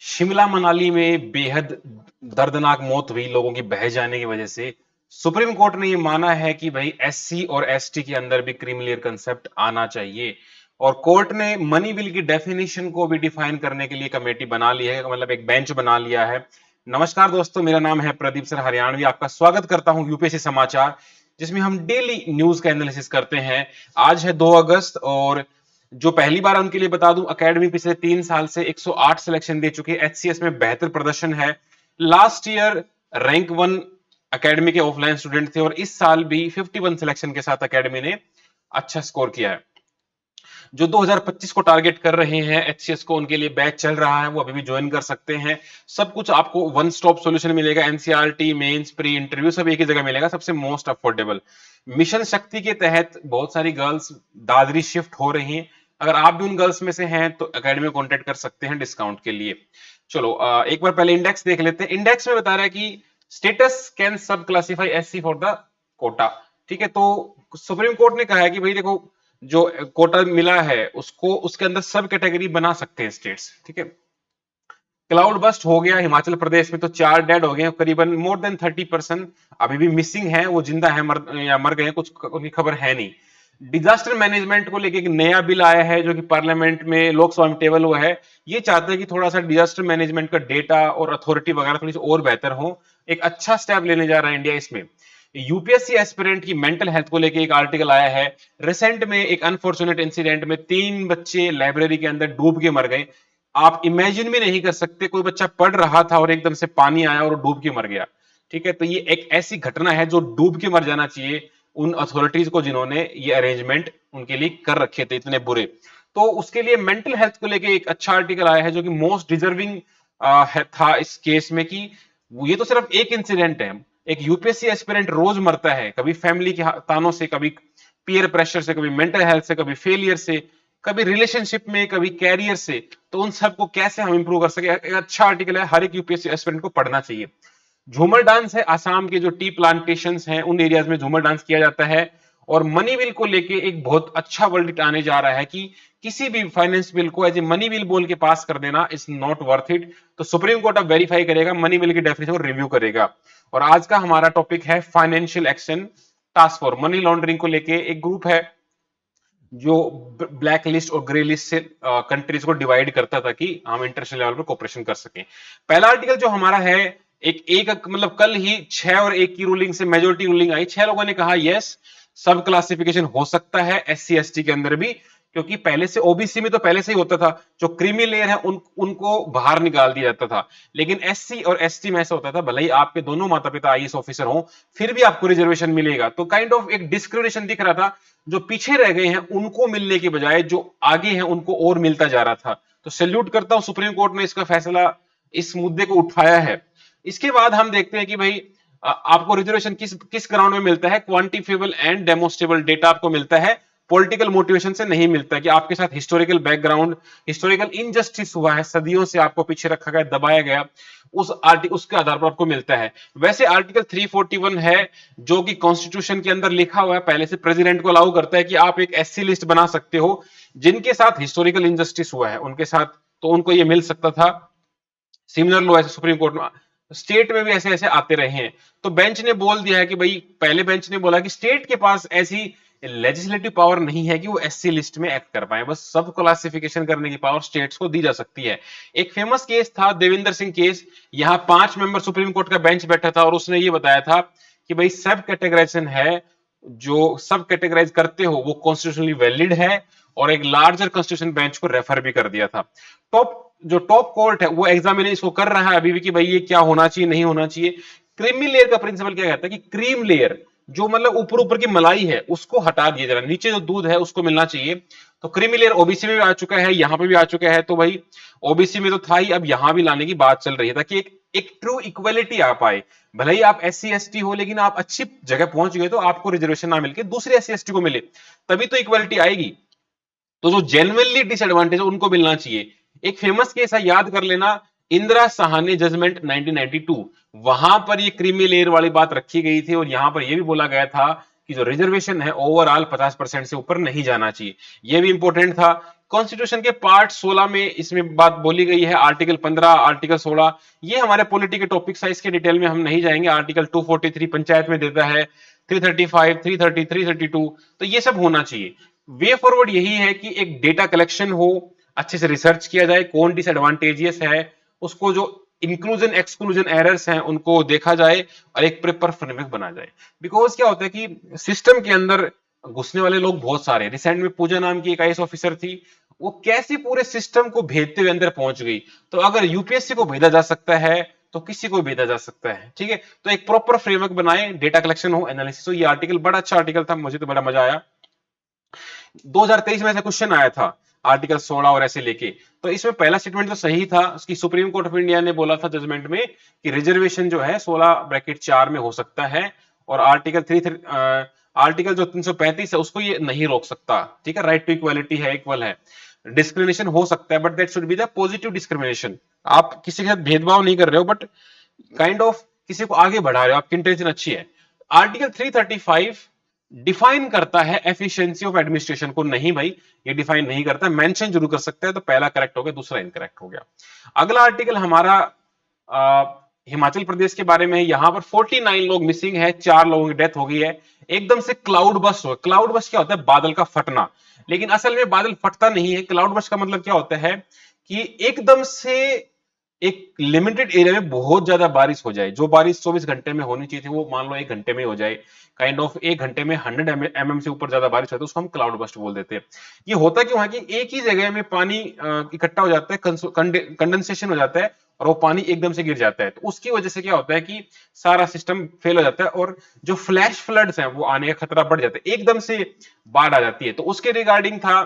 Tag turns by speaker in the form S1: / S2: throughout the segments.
S1: शिमला मनाली में बेहद दर्दनाक मौत हुई लोगों की बह जाने की वजह से। सुप्रीम कोर्ट ने ये माना है कि भाई एससी और एसटी के अंदर भी क्रीमी कंसेप्ट आना चाहिए। और कोर्ट ने मनी बिल की डेफिनेशन को भी डिफाइन करने के लिए कमेटी बना ली है, मतलब एक बेंच बना लिया है। नमस्कार दोस्तों, मेरा नाम है प्रदीप सर हरियाणवी। आपका स्वागत करता हूं यूपीएससी समाचार, जिसमें हम डेली न्यूज का एनालिसिस करते हैं। आज है 2 अगस्त और जो पहली बार उनके लिए बता दूं, एकेडमी पिछले 3 साल से 108 सिलेक्शन दे चुकी है। एचसीएस में बेहतर प्रदर्शन है। लास्ट ईयर रैंक 1 एकेडमी के ऑफलाइन स्टूडेंट थे और इस साल भी 51 सिलेक्शन के साथ एकेडमी ने अच्छा स्कोर किया है। जो 2025 को टारगेट कर रहे हैं एचसीएस को, उनके लिए बैच चल रहा है, वो अभी भी ज्वाइन कर सकते हैं। सब कुछ आपको वन स्टॉप सॉल्यूशन मिलेगा। एनसीईआरटी, मेंस, प्री इंटरव्यू सब एक ही जगह मिलेगा, सबसे मोस्ट अफोर्डेबल। मिशन शक्ति के तहत बहुत सारी गर्ल्स दादरी शिफ्ट हो रही हैं। अगर आप भी उन गर्ल्स में से हैं तो एकेडमी में कॉन्टेक्ट कर सकते हैं डिस्काउंट के लिए। चलो एक बार पहले इंडेक्स देख लेते हैं। इंडेक्स में बता रहा है कि status can sub classify SC for the quota. ठीक है, तो सुप्रीम कोर्ट ने कहा है कि भाई देखो, जो कोटा मिला है उसको उसके अंदर सब कैटेगरी बना सकते हैं स्टेट्स। ठीक है, क्लाउड बस्ट हो गया हिमाचल प्रदेश में, तो 4 डेड हो गए, करीबन मोर देन 30% अभी भी मिसिंग है। वो जिंदा है या मर गए, कुछ उनकी खबर है नहीं। डिजास्टर मैनेजमेंट को लेके एक नया बिल आया है जो कि पार्लियामेंट में, लोकसभा में टेबल हुआ है। ये चाहते हैं कि थोड़ा सा डिजास्टर मैनेजमेंट का डेटा और अथॉरिटी वगैरह थोड़ी सी और बेहतर हो। एक अच्छा स्टेप लेने जा रहा है इंडिया इसमें। यूपीएससी एस्पिरेंट की मेंटल हेल्थ को लेके एक आर्टिकल आया है। रिसेंट में एक अनफॉर्चुनेट इंसिडेंट में 3 बच्चे लाइब्रेरी के अंदर डूब के मर गए। आप इमेजिन भी नहीं कर सकते, कोई बच्चा पढ़ रहा था और एकदम से पानी आया और डूब के मर गया। ठीक है, तो ये एक ऐसी घटना है जो डूब के मर जाना चाहिए उन अथॉरिटीज को जिन्होंने ये अरेंजमेंट उनके लिए कर रखे थे इतने बुरे। तो उसके लिए मेंटल हेल्थ को लेके एक अच्छा आर्टिकल आया है जो कि मोस्ट डिजर्विंग था इस केस में, कि ये तो सिर्फ एक इंसिडेंट है। एक यूपीएससी एस्पिरेंट रोज मरता है, कभी फैमिली के तानों से, कभी पीयर प्रेशर से, कभी मेंटल हेल्थ से, कभी फेलियर से, कभी रिलेशनशिप में, कभी कैरियर से। तो उन सबको कैसे हम इंप्रूव कर सके, एक अच्छा आर्टिकल है, हर एक यूपीएससी एस्पिरेंट को पढ़ना चाहिए। झूमर डांस है, असम के जो टी प्लांटेशन हैं उन एरियाज में झूमर डांस किया जाता है। और मनी बिल को लेके एक बहुत अच्छा वर्डिक्ट आने जा रहा है कि किसी भी फाइनेंस बिल को एज ए मनी बिल बोल के पास कर देना इज नॉट वर्थ इट। तो सुप्रीम कोर्ट अब वेरीफाई करेगा, मनी बिल की डेफिनेशन को रिव्यू करेगा। और आज का हमारा टॉपिक है financial action task force. Money laundering को लेके एक ग्रुप है जो ब्लैक लिस्ट और ग्रे लिस्ट से कंट्रीज को डिवाइड करता था कि हम इंटरनेशनल लेवल पर कोऑपरेशन कर सकें। पहला आर्टिकल जो हमारा है, एक एक मतलब कल ही 6 और 1 की रूलिंग से मेजोरिटी रूलिंग आई। 6 लोगों ने कहा यस, सब क्लासिफिकेशन हो सकता है एससी एसटी के अंदर भी, क्योंकि पहले से ओबीसी में तो पहले से ही होता था। जो क्रीमी लेयर है उनको बाहर निकाल दिया जाता था। लेकिन एससी और एसटी में ऐसा होता था, भले ही आपके दोनों माता पिता आईएएस ऑफिसर हो, फिर भी आपको रिजर्वेशन मिलेगा। तो काइंड ऑफ एक डिस्क्रिमिनेशन दिख रहा था। जो पीछे रह गए हैं उनको मिलने के बजाय जो आगे हैं उनको और मिलता जा रहा था। तो सैल्यूट करता हूं, सुप्रीम कोर्ट ने इसका फैसला, इस मुद्दे को उठाया है। इसके बाद हम देखते हैं कि भाई आपको रिजर्वेशन किस किस ग्राउंड में मिलता है। क्वांटिफिएबल एंड डेमोस्ट्रेबल डेटा आपको मिलता है, पॉलिटिकल मोटिवेशन से नहीं मिलता कि आपके साथ हिस्टोरिकल बैकग्राउंड, हिस्टोरिकल इनजस्टिस हुआ है, सदियों से आपको पीछे रखा गया, दबाया गया, उस आर्टिकल उसके आधार पर आपको मिलता है। वैसे आर्टिकल 341 है जो कि कॉन्स्टिट्यूशन के अंदर लिखा हुआ है, पहले से प्रेसिडेंट को अलाउ करता है कि आप एक एससी लिस्ट बना सकते हो जिनके साथ हिस्टोरिकल इनजस्टिस हुआ है उनके साथ, तो उनको ये मिल सकता था। सिमिलर लो ऐसे सुप्रीम कोर्ट में, स्टेट में भी ऐसे ऐसे आते रहे हैं। तो बेंच ने बोल दिया है कि भाई, पहले बेंच ने बोला कि स्टेट के पास ऐसी लेजिस्लेटिव पावर नहीं है कि वो एससी लिस्ट में एक्ट कर पाए, बस सब क्लासिफिकेशन करने की पावर स्टेट्स को दी जा सकती है। एक फेमस केस था देवेंद्र सिंह केस। यहाँ 5 मेंबर सुप्रीम कोर्ट का बेंच बैठा था और उसने ये बताया था कि भाई सब कैटेगराइजेशन है, जो सब कैटेगराइज करते हो वो कॉन्स्टिट्यूशनली वैलिड है। और एक लार्जर कॉन्स्टिट्यूशन बेंच को रेफर भी कर दिया था। टॉप कोर्ट है वो एग्जामिनेशन इसको कर रहा है अभी भी कि भाई ये क्या होना चाहिए, नहीं होना चाहिए। क्रीमी लेयर का प्रिंसिपल क्या कहता है कि क्रीम लेयर, जो मतलब ऊपर ऊपर की मलाई है उसको हटा दिया जरा, नीचे जो दूध है उसको मिलना चाहिए। तो क्रीमी लेयर ओबीसी में भी आ चुका है, यहां पे भी आ चुका है। तो भाई ओबीसी में तो था ही, अब यहां भी लाने की बात चल रही है ताकि एक ट्रू इक्वलिटी आ पाए। भले ही आप एससी एसटी हो, लेकिन आप अच्छी जगह पहुंच गए तो आपको रिजर्वेशन ना मिलके दूसरे एससी एसटी को मिले, तभी तो इक्वलिटी आएगी। तो जो जेन्युइनली डिसएडवांटेज उनको मिलना चाहिए। एक फेमस केस है, याद कर लेना, इंदिरा साहनी जजमेंट 1992। वहां पर ये क्रीमी लेयर वाली बात रखी गई थी और यहां पर यह भी बोला गया था कि जो रिजर्वेशन है ओवरऑल 50% से ऊपर नहीं जाना चाहिए। यह भी इंपॉर्टेंट था कॉन्स्टिट्यूशन के पार्ट 16 में इसमें बात बोली गई है, आर्टिकल 15, आर्टिकल 16, ये हमारे पॉलिटी के टॉपिक्स है, इसके डिटेल में हम नहीं जाएंगे। आर्टिकल 243 पंचायत में देता है, 335, 330, 332, तो ये सब होना चाहिए। वे फॉरवर्ड यही है कि एक डेटा कलेक्शन हो, अच्छे से रिसर्च किया जाए, कौन डिसएडवांटेजियस है, उसको जो इंक्लूजन एक्सक्लूजन एरर्स हैं उनको देखा जाए और एक प्रॉपर फ्रेमवर्क बना जाए। बिकॉज क्या होता है कि सिस्टम के अंदर घुसने वाले लोग बहुत सारे, रिसेंट में पूजा नाम की एक आईएएस ऑफिसर थी, वो कैसे पूरे सिस्टम को भेदते हुए अंदर पहुंच गई। तो अगर यूपीएससी को भेजा जा सकता है तो किसी को भेजा जा सकता है, ठीक है। तो एक प्रॉपर फ्रेमवर्क बनाए, डेटा कलेक्शन हो, एनालिसिस हो। ये आर्टिकल बड़ा अच्छा आर्टिकल था, मुझे तो बड़ा मजा आया। 2023 में ऐसा क्वेश्चन आया था आर्टिकल 16 और ऐसे लेके। तो इसमें पहला स्टेटमेंट तो सही था, उसकी सुप्रीम कोर्ट ऑफ इंडिया ने बोला था जजमेंट में कि रिजर्वेशन जो है 16 ब्रैकेट 4 में हो सकता है, और आर्टिकल जो 335 है उसको ये नहीं रोक सकता, ठीक है। राइट टू इक्वालिटी है, इक्वल है। डिस्क्रिमिनेशन हो सकता है but that should be the positive discrimination. आप किसी के साथ भेदभाव नहीं कर रहे हो, बट काइंड ऑफ किसी को आगे बढ़ा रहे हो, आपकी इंटेंशन अच्छी है। आर्टिकल 335 डिफाइन करता है एफिशिएंसी ऑफ एडमिनिस्ट्रेशन को, नहीं भाई ये डिफाइन नहीं करता, मेंशन जरूर कर सकता है। तो पहला करेक्ट हो गया, दूसरा इनकरेक्ट हो गया। अगला आर्टिकल हमारा हिमाचल प्रदेश के बारे में है। यहां पर 49 लोग मिसिंग है, 4 लोगों की डेथ हो गई है। एकदम से क्लाउड बस्ट हो, क्लाउड बस्ट क्या होता है, बादल का फटना, लेकिन असल में बादल फटता नहीं है। क्लाउड बस्ट का मतलब क्या होता है कि एकदम से एक लिमिटेड एरिया में बहुत ज्यादा बारिश हो जाए, जो बारिश 24 घंटे में होनी चाहिए थी वो मान लो 1 घंटे में हो जाए। काइंड ऑफ 1 घंटे में 100 mm से ऊपर ज्यादा बारिश होती है, उसको हम क्लाउड बस्ट बोल देते हैं। ये होता क्यों है कि एक ही जगह में पानी इकट्ठा हो जाता है, कंडेंसेशन हो जाता है, और वो पानी एकदम से गिर जाता है। तो उसकी वजह से क्या होता है कि सारा सिस्टम फेल हो जाता है, और जो फ्लैश फ्लड्स हैं वो आने का खतरा बढ़ जाता है, एकदम से बाढ़ आ जाती है। तो उसके रिगार्डिंग था।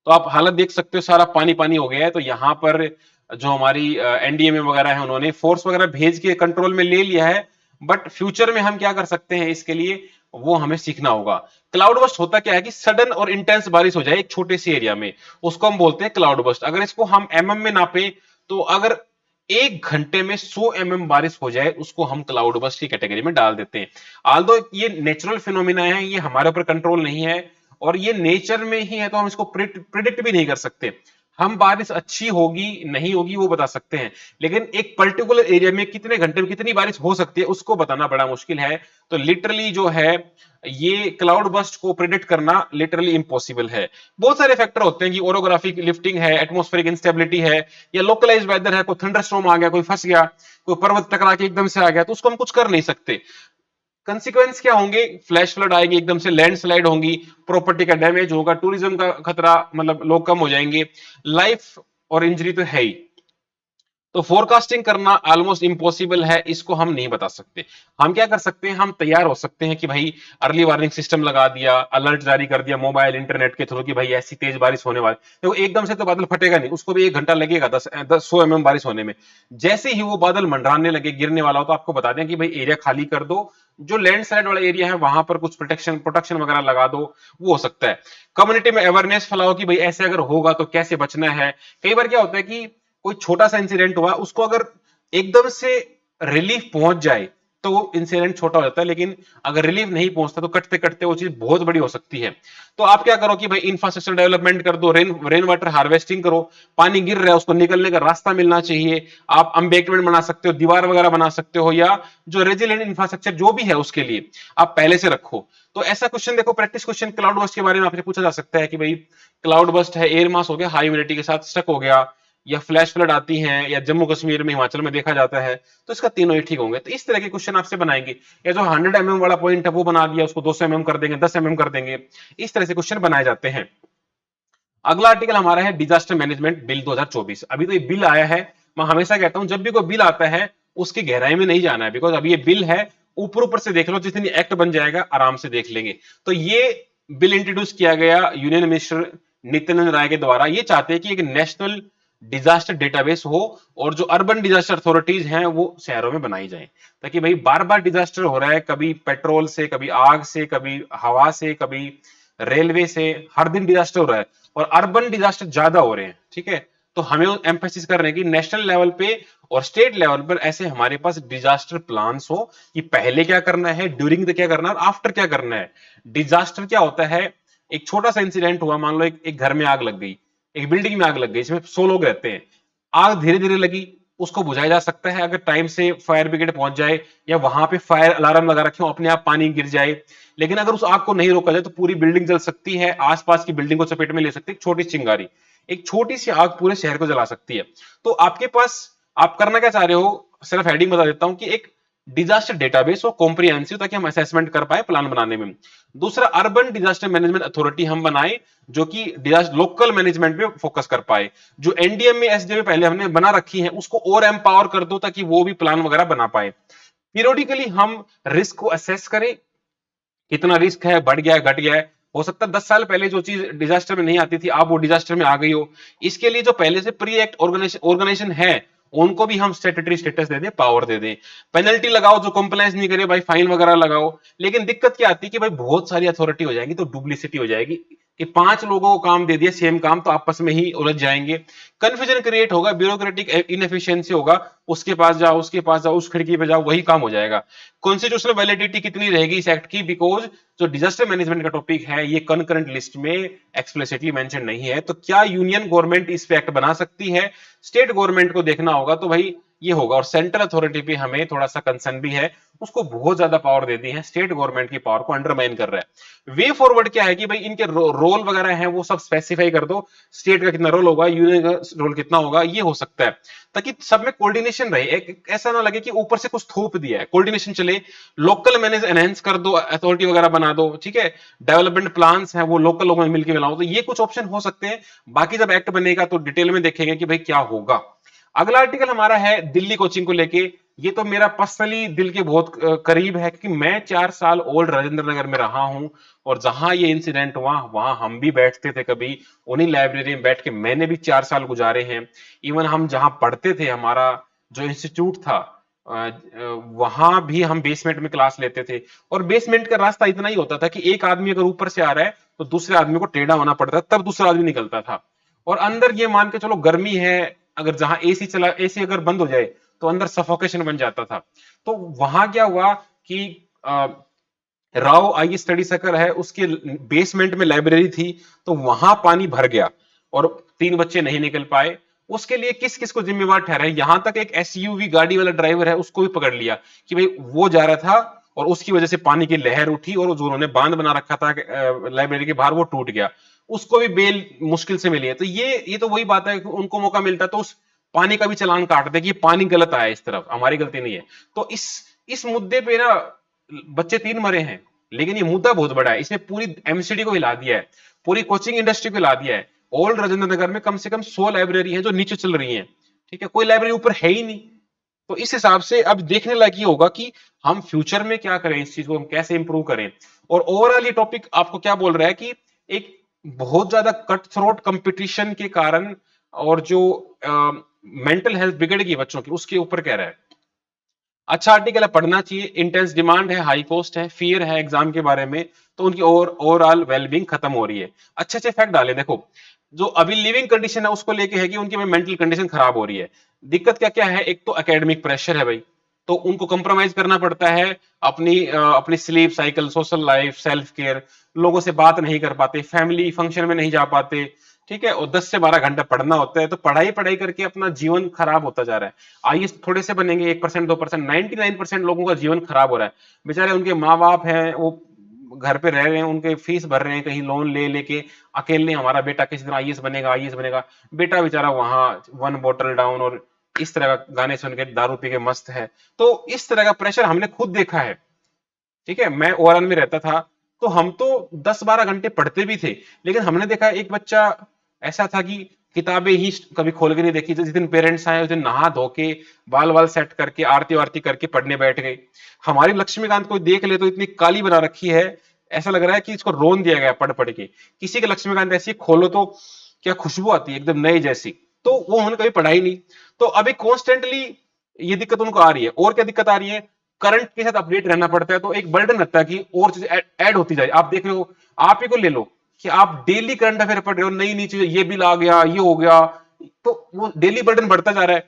S1: तो आप हालत देख सकते हो, सारा पानी पानी हो गया है। तो यहाँ पर जो हमारी एनडीएमए वगैरह है, उन्होंने फोर्स वगैरह भेज के कंट्रोल में ले लिया है। बट फ्यूचर में हम क्या कर सकते हैं इसके लिए, वो हमें सीखना होगा। क्लाउड बस्ट होता क्या है कि सडन और इंटेंस बारिश हो जाए एक छोटे से एरिया में, उसको हम बोलते हैं क्लाउड बस्ट। अगर इसको हम एमएम में नापे, तो अगर 1 घंटे में 100 mm बारिश हो जाए, उसको हम क्लाउड बस्ट की कैटेगरी में डाल देते हैं। आल्दो ये नेचुरल फिनोमिना है, ये हमारे ऊपर कंट्रोल नहीं है, और ये नेचर में ही है, तो हम इसको प्रिडिक्ट भी नहीं कर सकते। हम बारिश अच्छी होगी नहीं होगी वो बता सकते हैं, लेकिन एक पर्टिकुलर एरिया में कितने घंटे में कितनी बारिश हो सकती है उसको बताना बड़ा मुश्किल है। तो लिटरली जो है ये क्लाउड बस्ट को प्रिडिक्ट करना लिटरली इम्पॉसिबल है। बहुत सारे फैक्टर होते हैं कि ओरोग्राफिक लिफ्टिंग है, एटमॉस्फेरिक इंस्टेबिलिटी है, या लोकलाइज्ड वेदर है, कोई थंडरस्टॉर्म आ गया, कोई फंस गया, कोई पर्वत टकरा के एकदम से आ गया, तो उसको हम कुछ कर नहीं सकते। कंसिक्वेंस क्या होंगे, फ्लैश फ्लड आएगी, एकदम से लैंडस्लाइड होंगी, प्रॉपर्टी का डैमेज होगा, टूरिज्म का खतरा, मतलब लोग कम हो जाएंगे, लाइफ और इंजरी तो है ही। तो फोरकास्टिंग करना ऑलमोस्ट इम्पॉसिबल है, इसको हम नहीं बता सकते। हम क्या कर सकते हैं, हम तैयार हो सकते हैं कि भाई अर्ली वार्निंग सिस्टम लगा दिया, अलर्ट जारी कर दिया मोबाइल इंटरनेट के थ्रू कि भाई ऐसी तेज बारिश होने वाली। देखो एकदम से तो बादल फटेगा नहीं, उसको भी 1 घंटा लगेगा 100 mm बारिश होने में। जैसे ही वो बादल मंडराने लगे, गिरने वाला हो, तो आपको बता दें कि भाई एरिया खाली कर दो, जो लैंडस्लाइड वाला एरिया है वहां पर कुछ प्रोटेक्शन वगैरह लगा दो, वो हो सकता है। कम्युनिटी में अवेयरनेस फैलाओ कि भाई ऐसे अगर होगा तो कैसे बचना है। कई बार क्या होता है कि कोई छोटा सा इंसिडेंट हुआ, उसको अगर एकदम से रिलीफ पहुंच जाए तो वो इंसिडेंट छोटा हो जाता है, लेकिन अगर रिलीफ नहीं पहुंचता तो कटते कटते वो चीज बहुत बड़ी हो सकती है। तो आप क्या करो कि भाई इंफ्रास्ट्रक्चर डेवलपमेंट कर दो, रेन वाटर हार्वेस्टिंग करो, पानी गिर रहा है उसको निकलने का रास्ता मिलना चाहिए। आप एम्बैंकमेंट बना सकते हो, दीवार वगैरह बना सकते हो, या जो रेजिलिएंट इंफ्रास्ट्रक्चर जो भी है उसके लिए आप पहले से रखो। तो ऐसा क्वेश्चन देखो, प्रैक्टिस क्वेश्चन क्लाउड बस्ट के बारे में आपसे पूछा जा सकता है कि भाई क्लाउड बस्ट है, एयर मास हो गया हाई ह्यूमिडिटी के साथ स्टक हो गया, या फ्लैश फ्लड आती हैं, या जम्मू कश्मीर में हिमाचल में देखा जाता है, तो इसका तीनों ही ठीक होंगे। तो इस तरह के क्वेश्चन आपसे बनाएंगे, या जो 100 mm वाला पॉइंट है वो बना दिया, उसको 200 mm कर देंगे, 10 mm कर देंगे, इस तरह से क्वेश्चन बनाए जाते हैं। अगला आर्टिकल हमारा है डिजास्टर मैनेजमेंट बिल 2024। अभी तो ये बिल आया है, मैं हमेशा कहता हूं जब भी कोई बिल आता है उसकी गहराई में नहीं जाना है, बिकॉज अभी ये बिल है, ऊपर ऊपर से देख लो, जिस दिन एक्ट बन जाएगा आराम से देख लेंगे। तो ये बिल इंट्रोड्यूस किया गया यूनियन मिनिस्टर नित्यानंद राय के द्वारा। ये चाहते हैं कि एक नेशनल डिजास्टर डेटाबेस हो, और जो अर्बन डिजास्टर अथॉरिटीज हैं वो शहरों में बनाई जाए, ताकि भाई बार बार डिजास्टर हो रहा है, कभी पेट्रोल से, कभी आग से, कभी हवा से, कभी रेलवे से, हर दिन डिजास्टर हो रहा है, और अर्बन डिजास्टर ज्यादा हो रहे हैं, ठीक है। तो हमें एम्फेसिस कर रहे हैं कि नेशनल लेवल पे और स्टेट लेवल पर ऐसे हमारे पास डिजास्टर प्लान्स हो, कि पहले क्या करना है, ड्यूरिंग द क्या करना है, और आफ्टर क्या करना है। डिजास्टर क्या होता है, एक छोटा सा इंसिडेंट हुआ, मान लो एक घर में आग लग गई, एक बिल्डिंग में आग लग गई, इसमें 100 लोग रहते हैं, आग धीरे धीरे लगी, उसको बुझाया जा सकता है अगर टाइम से फायर ब्रिगेड पहुंच जाए, या वहां पे फायर अलार्म लगा रखे हो, अपने आप पानी गिर जाए। लेकिन अगर उस आग को नहीं रोका जाए तो पूरी बिल्डिंग जल सकती है, आसपास की बिल्डिंग को चपेट में ले सकती है छोटी सी चिंगारी। एक छोटी सी आग पूरे शहर को जला सकती है। तो आपके पास, आप करना क्या चाह रहे हो, सिर्फ हेडिंग बता देता हूं कि एक डिजास्टर डेटाबेस और कॉम्प्रिहेंसिव, ताकि हम असेसमेंट कर पाए प्लान बनाने में। दूसरा, अर्बन डिजास्टर मैनेजमेंट अथॉरिटी हम बनाए, जो कि लोकल मैनेजमेंट पे फोकस कर पाए। जो एनडीएम में एसडीएम पहले हमने बना रखी है उसको और एम्पावर कर दो, ताकि वो भी प्लान वगैरह बना पाए। पीरियोडिकली हम रिस्क को असेस करें, कितना रिस्क है, बढ़ गया है, घट गया है। हो सकता है 10 साल पहले जो चीज डिजास्टर में नहीं आती थी, आप वो डिजास्टर में आ गई हो। इसके लिए जो पहले से प्री एक्ट ऑर्गेनाइजेशन है, उनको भी हम स्टेटरी स्टेटस दे दें, पावर दे दें। पेनल्टी लगाओ, जो कंप्लायंस नहीं करे भाई, फाइन वगैरह लगाओ। लेकिन दिक्कत क्या आती है कि भाई बहुत सारी अथॉरिटी हो जाएगी तो डुप्लीसिटी हो जाएगी, कि 5 लोगों को काम दे दिया सेम काम, तो आपस में ही उलझ जाएंगे, कंफ्यूजन क्रिएट होगा, ब्यूरोक्रेटिक इनएफिशिएंसी होगा। उसके पास जाओ, उसके पास जाओ, उस खिड़की पे जाओ, वही काम हो जाएगा। कॉन्स्टिट्यूशनल वैलिडिटी कितनी रहेगी इस एक्ट की, बिकॉज जो डिजास्टर मैनेजमेंट का टॉपिक है ये कनकरेंट लिस्ट में एक्सप्लिसिटली मेंशन नहीं है। तो क्या यूनियन गवर्नमेंट इस पे एक्ट बना सकती है, स्टेट गवर्नमेंट को देखना होगा, तो भाई ये होगा। और सेंट्रल अथॉरिटी पे हमें थोड़ा सा कंसर्न भी है, उसको बहुत ज्यादा पावर दे दी है, स्टेट गवर्नमेंट की पावर को अंडरमाइन कर रहा है। वे फॉरवर्ड क्या है कि भाई इनके रोल वगैरह हैं वो सब स्पेसिफाई कर दो, स्टेट का कितना रोल होगा, यूनियन का रोल कितना होगा, ये हो सकता है, ताकि सब में कोऑर्डिनेशन रहे। ऐसा ना लगे कि ऊपर से कुछ थोप दिया है, कोऑर्डिनेशन चले। लोकल मैनेज एनहेंस कर दो, अथॉरिटी वगैरह बना दो, ठीक है। डेवलपमेंट प्लान्स हैं वो लोकल लोगों में मिलकर बनाओ, तो ये कुछ ऑप्शन हो सकते हैं। बाकी जब एक्ट बनेगा तो डिटेल में देखेंगे कि भाई क्या होगा। अगला आर्टिकल हमारा है दिल्ली कोचिंग को लेके। ये तो मेरा पर्सनली दिल के बहुत करीब है, क्योंकि मैं 4 साल ओल्ड राजेंद्र नगर में रहा हूं, और जहां ये इंसिडेंट हुआ वहां हम भी बैठते थे कभी, उन्हीं लाइब्रेरी में बैठ के मैंने भी 4 साल गुजारे हैं। इवन हम जहां पढ़ते थे, हमारा जो इंस्टीट्यूट था, वहां भी हम बेसमेंट में क्लास लेते थे। और बेसमेंट का रास्ता इतना ही होता था कि एक आदमी अगर ऊपर से आ रहा है तो दूसरे आदमी को टेढ़ा होना पड़ता था, तब दूसरा आदमी निकलता था। और अंदर ये मान के चलो गर्मी है, अगर जहां एसी अगर बंद हो जाए तो अंदर सफोकेशन बन जाता था। तो वहां क्या हुआ कि राव आई स्टडी सर्कल है, उसके बेसमेंट में लाइब्रेरी थी, तो वहां पानी भर गया और 3 बच्चे नहीं निकल पाए। उसके लिए किस किस को जिम्मेवार ठहराए, यहां तक एक एसयूवी गाड़ी वाला ड्राइवर है उसको भी पकड़ लिया, कि भाई वो जा रहा था और उसकी वजह से पानी की लहर उठी, और जो उन्होंने बांध बना रखा था लाइब्रेरी के बाहर वो टूट गया, उसको भी बेल मुश्किल से मिली है। तो ये तो वही बात है कि उनको मौका मिलता तो उस पानी का भी चालान काट दे कि पानी गलत आया इस तरफ, हमारी गलती नहीं है। तो इस मुद्दे पे ना बच्चे 3 मरे हैं, लेकिन ये मुद्दा बहुत बड़ा है, इसने पूरी एमसीडी को हिला दिया है, पूरी कोचिंग इंडस्ट्री को हिला दिया है। ओल्ड राजेंद्र नगर में कम से कम 100 लाइब्रेरी है जो नीचे चल रही हैं, ठीक है, कोई लाइब्रेरी ऊपर है ही नहीं। तो इस हिसाब से अब देखने लायक ये होगा कि हम फ्यूचर में क्या करें, इस चीज को हम कैसे इंप्रूव करें। और ओवरऑल ये टॉपिक आपको क्या बोल रहा है कि एक बहुत ज्यादा कट थ्रोट कंपटीशन के कारण, और जो मेंटल हेल्थ बिगड़ेगी बच्चों की, उसके ऊपर कह रहा है। अच्छा आर्टिकल है, पढ़ना चाहिए। इंटेंस डिमांड है, हाई कॉस्ट है, फियर है एग्जाम के बारे में, तो उनकी ओवरऑल वेलबींग खत्म हो रही है। अच्छे अच्छे फैक्ट डाले, देखो जो अभी लिविंग कंडीशन है उसको लेके है कि उनकी मेंटल कंडीशन खराब हो रही है। दिक्कत क्या क्या है, एक तो एकेडमिक प्रेशर है भाई, तो उनको कंप्रोमाइज करना पड़ता है, अपनी sleep cycle, social life, self care, लोगों से बात नहीं कर पाते, फैमिली फंक्शन में नहीं जा पाते, ठीक है, और 10 से 12 घंटा पढ़ना होता है, तो पढ़ाई पढ़ाई करके अपना जीवन खराब होता जा रहा है। आईएएस थोड़े से बनेंगे, 1% 2%, 99% लोगों का जीवन खराब हो रहा है। बेचारे उनके माँ बाप हैं, वो घर पे रह रहे हैं, उनके फीस भर रहे हैं कहीं लोन ले लेके, अकेले हमारा बेटा किसी तरह आईएएस बनेगा, आईएएस बनेगा। बेटा बेचारा वहां 1 बॉटल डाउन और इस तरह का गाने सुन के दारू पी के मस्त है। तो इस तरह का प्रेशर हमने खुद देखा है, ठीक है। मैं ओवरऑल में रहता था, तो हम तो 10-12 घंटे पढ़ते भी थे, लेकिन हमने देखा एक बच्चा ऐसा था कि किताबें ही कभी खोल के नहीं देखी, जिस दिन पेरेंट्स आए उस दिन नहा धो के, बाल वाल सेट करके, आरती वारती करके पढ़ने बैठ गए। हमारी लक्ष्मीकांत कोई देख ले तो इतनी काली बना रखी है, ऐसा लग रहा है कि इसको रोन दिया गया पढ़ पढ़ के। किसी की लक्ष्मीकांत ऐसी खोलो तो क्या खुशबू आती है, एकदम नई जैसी। तो वो उन्होंने कभी पढ़ाई नहीं। तो अभी कॉन्स्टेंटली ये दिक्कत उनको आ रही है। और क्या दिक्कत आ रही है, करंट के साथ अपडेट रहना पड़ता है, तो एक बर्डन रहता है कि और चीजें ऐड होती जाए। आप देख रहे हो, आप ही को ले लो कि आप डेली करंट अफेयर पढ़ रहे हो, नई नई चीजें, ये बिल आ गया, ये हो गया, तो वो डेली बर्डन बढ़ता जा रहा है।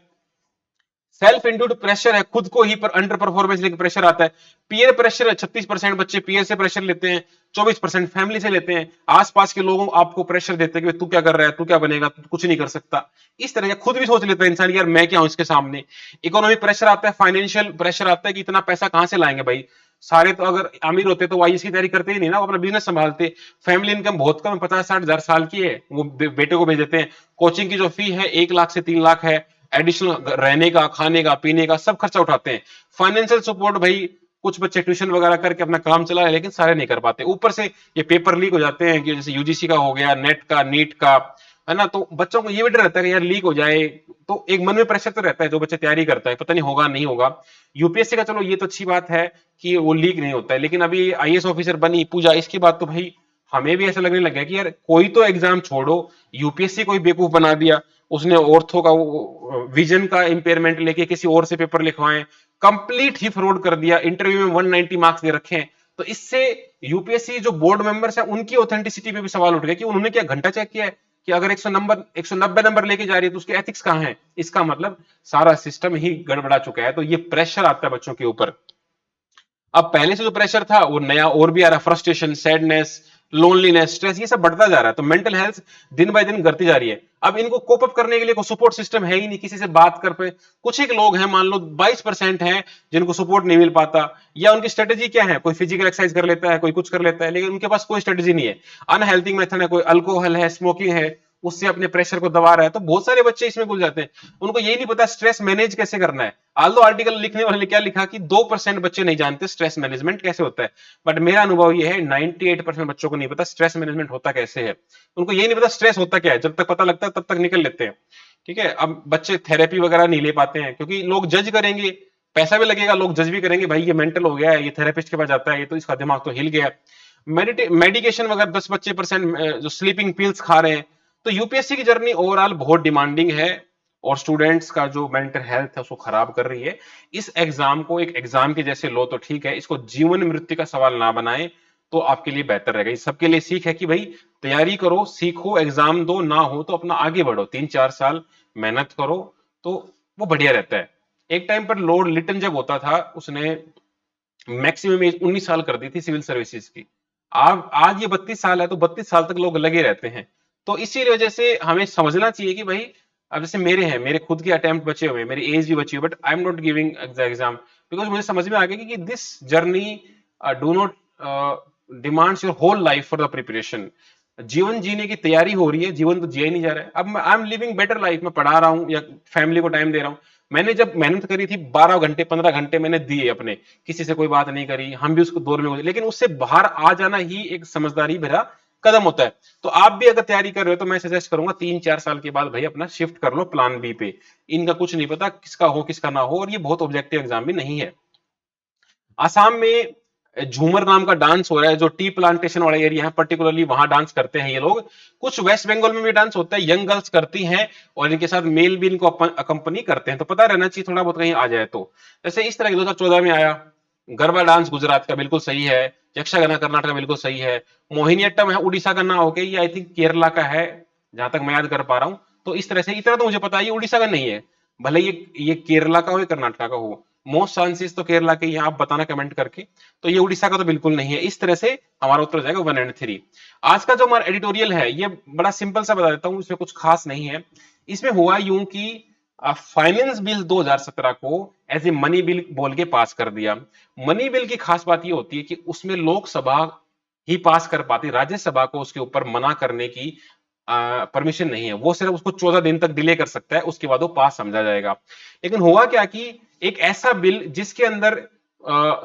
S1: सेल्फ इंड्यूड प्रेशर है, खुद को ही पर अंडर परफॉर्मेंस लेके प्रेशर आता है। पीयर प्रेशर है, 36% बच्चे पीयर से प्रेशर लेते हैं, 24% फैमिली से लेते हैं। आसपास के लोगों आपको प्रेशर देते हैं कि तू क्या कर रहा है, तू क्या बनेगा, तू कुछ नहीं कर सकता। इस तरह का खुद भी सोच लेता है इंसान, यार मैं क्या हूं इसके सामने। इकोनॉमिक प्रेशर आता है, फाइनेंशियल प्रेशर आता है कि इतना पैसा कहां से लाएंगे भाई। सारे तो अगर अमीर होते तो आईएएस की तैयारी करते ही नहीं ना, वो अपना बिजनेस संभालते। फैमिली इनकम बहुत कम, 50-60 हजार साल की है, वो बेटे को भेज देते हैं। कोचिंग की जो फी है 1 लाख से 3 लाख है, एडिशनल रहने का, खाने का, पीने का सब खर्चा उठाते हैं। फाइनेंशियल सपोर्ट भाई, कुछ बच्चे ट्यूशन वगैरह करके अपना काम चला है, लेकिन सारे नहीं कर पाते। ऊपर से ये पेपर लीक हो जाते हैं, कि जैसे यूजीसी का हो गया, नेट का, नीट का, है ना। तो बच्चों को ये भी डर रहता है कि यार लीक हो जाए, तो एक मन में प्रेशर तो रहता है, जो बच्चे तैयारी करता है, पता नहीं होगा नहीं होगा। यूपीएससी का चलो ये तो अच्छी बात है कि वो लीक नहीं होता है, लेकिन अभी आईएएस ऑफिसर बनी पूजा, इसके बाद तो भाई हमें भी ऐसा लगने लग गया कि यार कोई तो एग्जाम छोड़ो, यूपीएससी कोई बेवकूफ बना दिया। उसने ऑर्थो का विजन का इंपेयरमेंट लेके किसी और से पेपर लिखवाए, कंप्लीट ही फ्रॉड कर दिया, इंटरव्यू में 190 मार्क्स दे रखे हैं। तो इससे यूपीएससी जो बोर्ड मेंबर्स है उनकी ऑथेंटिसिटी पे भी सवाल उठ गया कि उन्होंने क्या घंटा चेक किया है कि अगर 190 नंबर लेके जा रही है तो उसके एथिक्स कहां है। इसका मतलब सारा सिस्टम ही गड़बड़ा चुका है। तो ये प्रेशर आता है बच्चों के ऊपर। अब पहले से जो प्रेशर था वो नया और भी आ रहा है, फ्रस्ट्रेशन, सैडनेस, लोनलीनेस, स्ट्रेस, ये सब बढ़ता जा रहा है। तो मेंटल हेल्थ दिन बाय दिन घटती जा रही है। अब इनको कोप अप करने के लिए कोई सपोर्ट सिस्टम है ही नहीं, किसी से बात कर पे। कुछ एक लोग हैं, मान लो 22% हैं जिनको सपोर्ट नहीं मिल पाता, या उनकी स्ट्रेटेजी क्या है, कोई फिजिकल एक्सरसाइज कर लेता है, कोई कुछ कर लेता है, लेकिन उनके पास कोई स्ट्रेटेजी नहीं है। अनहेल्थी मेथड है, कोई अल्कोहल है, स्मोकिंग है, उससे अपने प्रेशर को दबा रहा है। तो बहुत सारे बच्चे इसमें घुस जाते हैं, उनको यही नहीं पता स्ट्रेस मैनेज कैसे करना है। आल्दो आर्टिकल लिखने वाले ने क्या लिखा कि 2% बच्चे नहीं जानते स्ट्रेस मैनेजमेंट कैसे होता है। बट मेरा अनुभव यह है 98% बच्चों को नहीं पता स्ट्रेस मैनेजमेंट होता कैसे है। उनको यही नहीं पता स्ट्रेस होता क्या है, जब तक पता लगता है तब तक निकल लेते हैं। ठीक है, अब बच्चे थेरेपी वगैरह नहीं ले पाते हैं क्योंकि लोग जज करेंगे, पैसा भी लगेगा, लोग जज भी करेंगे, भाई ये मेंटल हो गया है, ये थेरेपिस्ट के पास जाता है, ये तो इसका दिमाग तो हिल गया। मेडिकेशन वगैरह 10-25% जो स्लीपिंग पिल्स खा रहे हैं। तो यूपीएससी की जर्नी ओवरऑल बहुत डिमांडिंग है, और स्टूडेंट्स का जो मेंटल हेल्थ है उसको खराब कर रही है। इस एग्जाम को एक एग्जाम के जैसे लो तो ठीक है, इसको जीवन मृत्यु का सवाल ना बनाए तो आपके लिए बेहतर रहेगा। इस सबके लिए सीख है कि भाई तैयारी करो, सीखो, एग्जाम दो, ना हो तो अपना आगे बढ़ो, 3-4 साल मेहनत करो, तो वो बढ़िया रहता है। एक टाइम पर लॉर्ड लिटन जब होता था, उसने मैक्सिमम एज 19 साल कर दी थी सिविल सर्विसेज की। आज ये 32 साल है, तो 32 साल तक लोग लगे रहते हैं। तो इसी वजह से हमें समझना चाहिए कि भाई अब जैसे मेरे हैं, मेरे खुद के अटेम्प्ट बचे हुए हैं, मेरी एज भी बची हुई, but I am not giving exam, because मुझे समझ में आ गया कि this journey do not demands your whole life for the preparation. जीवन जीने की तैयारी हो रही है, जीवन तो जिया ही नहीं जा रहा है। अब I am living better life, मैं पढ़ा रहा हूँ या फैमिली को टाइम दे रहा हूँ। मैंने जब मेहनत करी थी 12 घंटे 15 घंटे मैंने दिए अपने, किसी से कोई बात नहीं करी, हम भी उसको दौर में, लेकिन उससे बाहर आ जाना ही एक समझदारी भरा कदम होता है। तो आप भी अगर तैयारी कर रहे हो तो मैं सजेस्ट करूंगा 3-4 साल के बाद भाई अपना शिफ्ट कर लो प्लान बी पे। इनका कुछ नहीं पता किसका हो किसका ना हो, और ये बहुत ऑब्जेक्टिव एग्जाम भी नहीं है। आसाम में झूमर नाम का डांस हो रहा है, जो टी प्लांटेशन वाला एरिया है पर्टिकुलरली, वहां डांस करते हैं ये लोग। कुछ वेस्ट बंगाल में भी डांस होता है, यंग गर्ल्स करती हैं, और इनके साथ मेल भी इनको अकंपनी करते हैं। तो पता रहना चाहिए थोड़ा बहुत कहीं आ जाए तो। जैसे इस तरह के 2014 में आया गरबा डांस गुजरात का, बिल्कुल सही है। यक्षगाना कर्नाटक का, बिल्कुल सही है। मोहिनीअट्टम है उड़ीसा का, ना हो गया ये आई थिंक केरला का है, जहां तक मैं याद कर पा रहा हूं। तो इस तरह से, इतना तो मुझे पता है ये उड़ीसा का नहीं है, भले ये केरला का हो या कर्नाटक का हो। मोस्ट चांसेस तो केरला के ही हैं, आप बताना कमेंट करके। तो ये उड़ीसा का तो बिल्कुल नहीं है। इस तरह से हमारा उत्तर हो जाएगा 1 एंड 3। आज का जो हमारा एडिटोरियल है ये बड़ा सिंपल सा बता देता हूं, इसमें कुछ खास नहीं है। इसमें हुआ यूं कि फाइनेंस बिल 2017 को एज ए मनी बिल बोल के पास कर दिया। मनी बिल की खास बात ये होती है कि उसमें लोकसभा ही पास कर पाती, राज्यसभा को उसके ऊपर मना करने की परमिशन नहीं है। वो सिर्फ उसको 14 दिन तक डिले कर सकता है, उसके बाद वो पास समझा जाएगा। लेकिन हुआ क्या कि एक ऐसा बिल जिसके अंदर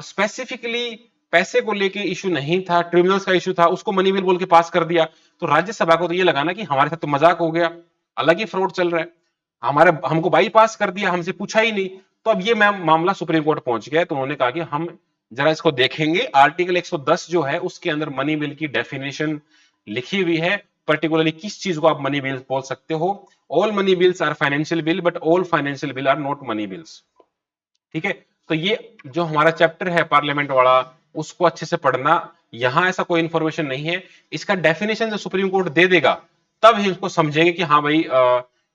S1: स्पेसिफिकली पैसे को लेके इशू नहीं था, ट्रिब्यूनल्स का इशू था, उसको मनी बिल बोल के पास कर दिया। तो राज्यसभा को तो ये लगाना कि हमारे साथ तो मजाक हो गया, अलग ही फ्रॉड चल रहा है, हमारे हमको बाईपास कर दिया, हमसे पूछा ही नहीं। तो अब ये मामला सुप्रीम कोर्ट पहुंच गया, तो उन्होंने कहा कि हम जरा इसको देखेंगे। आर्टिकल 110 जो है उसके अंदर मनी बिल की डेफिनेशन लिखी हुई है, पर्टिकुलरली किस चीज को आप मनी बिल बोल सकते हो। All money bills are financial bill, but all financial bill are not money bills. ठीक है, तो ये जो हमारा चैप्टर है पार्लियामेंट वाला, उसको अच्छे से पढ़ना। यहां ऐसा कोई इंफॉर्मेशन नहीं है, इसका डेफिनेशन जो सुप्रीम कोर्ट दे देगा तब ही उसको समझेंगे कि हाँ भाई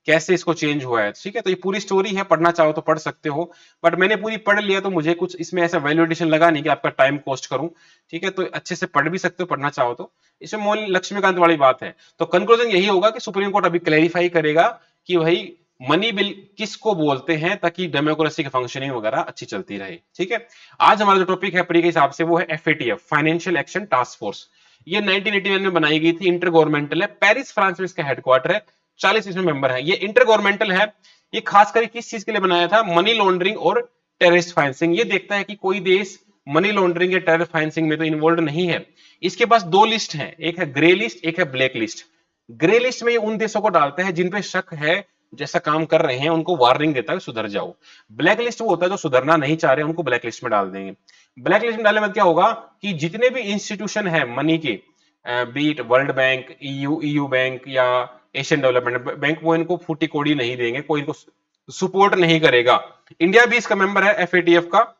S1: कैसे इसको चेंज हुआ है, ठीक है। तो ये पूरी स्टोरी है, पढ़ना चाहो तो पढ़ सकते हो, बट मैंने पूरी पढ़ लिया तो मुझे कुछ इसमें ऐसा वैल्यू एडिशन लगा नहीं कि आपका टाइम कॉस्ट करूं, ठीक है। तो अच्छे से पढ़ भी सकते हो पढ़ना चाहो तो, इसमें मौल लक्ष्मीकांत वाली बात है। तो कंक्लूजन यही होगा कि सुप्रीम कोर्ट अभी क्लैरिफाई करेगा कि भाई मनी बिल किसको बोलते हैं, ताकि डेमोक्रेसी की फंक्शनिंग वगैरह अच्छी चलती रहे, ठीक है। आज हमारा जो टॉपिक है प्री के हिसाब से वो है FATF, financial action task force. ये 1989 में बनाई गई थी, इंटर गवर्नमेंटल है, पेरिस फ्रांस में इसका हेडक्वार्टर है, 40 इसमें मेंबर है। ये इंटर गवर्नमेंटल है, ये खास करके किस चीज के लिए बनाया था, मनी लॉन्ड्रिंग और टेररिस्ट फाइनेंसिंग। ये देखता है कि कोई देश मनी लॉन्ड्रिंग या टेरर फाइनेंसिंग में तो इन्वॉल्व नहीं है। इसके पास दो लिस्ट है, एक है ग्रे लिस्ट, एक है ब्लैक लिस्ट। ग्रे लिस्ट में ये उन देशों को डालते हैं जिन पे शक है जैसा काम कर रहे हैं, उनको वार्निंग देता है सुधर जाओ। ब्लैक लिस्ट वो होता है जो सुधरना नहीं चाह रहे, उनको ब्लैक लिस्ट में डाल देंगे। ब्लैक लिस्ट में डालने में क्या होगा कि जितने भी इंस्टीट्यूशन है मनी के, be it world bank, EU bank या एशियन डेवलपमेंट बैंक, वो इनको फूटी कोड़ी नहीं देंगे, कोई इनको सपोर्ट नहीं करेगा। इंडिया भी इसका मेंबर है एफएटीएफ का,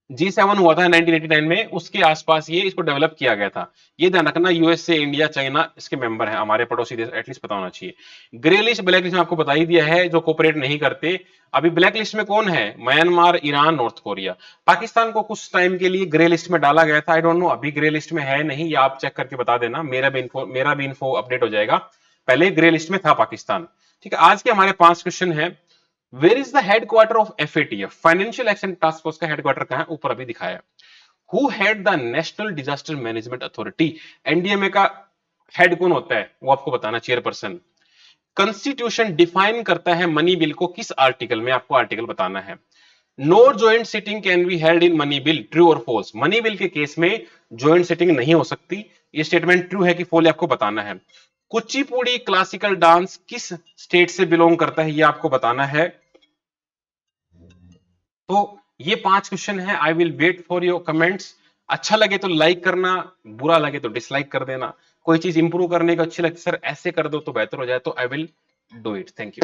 S1: G7 हुआ था 1989 में, उसके आसपास ये इसको डेवलप किया गया था। ये ध्यान रखना, यूएसए, इंडिया, चाइना इसके मेंबर हैं, हमारे पड़ोसी देश, एटलीस्ट पता होना चाहिए। ग्रे लिस्ट ब्लैक लिस्ट में आपको बता ही दिया है, जो कोऑपरेट नहीं करते। अभी ब्लैक लिस्ट में कौन है, Myanmar, Iran, north Korea. Pakistan को कुछ टाइम के लिए ग्रे लिस्ट में डाला गया था, आई डोंट नो अभी ग्रे लिस्ट में है नहीं, या आप चेक करके बता देना, मेरा भी इन्फो अपडेट हो जाएगा। पहले ग्रे लिस्ट में था पाकिस्तान, ठीक है। आज के हमारे 5 क्वेश्चन है। Where is the headquarter of FATF, financial action task force का हेडक्वार्टर कहां है, ऊपर अभी दिखाया। Who head the national disaster management authority, NDMA का हेड कौन होता है वो आपको बताना, चेयरपर्सन। कॉन्स्टिट्यूशन डिफाइन करता है मनी बिल को किस आर्टिकल में, आपको आर्टिकल बताना है। No joint sitting can be held in money bill, true और फॉल्स। मनी बिल के केस में ज्वाइंट सिटिंग नहीं हो सकती, ये स्टेटमेंट ट्रू है कि फॉल्स आपको बताना है। कुचिपुड़ी क्लासिकल डांस किस स्टेट से बिलोंग करता है, ये आपको बताना है। तो ये 5 क्वेश्चन है, I will wait for your comments. अच्छा लगे तो लाइक करना, बुरा लगे तो डिसलाइक कर देना। कोई चीज इंप्रूव करने को अच्छी लगती सर ऐसे कर दो तो बेहतर हो जाए, तो I will do it. Thank you.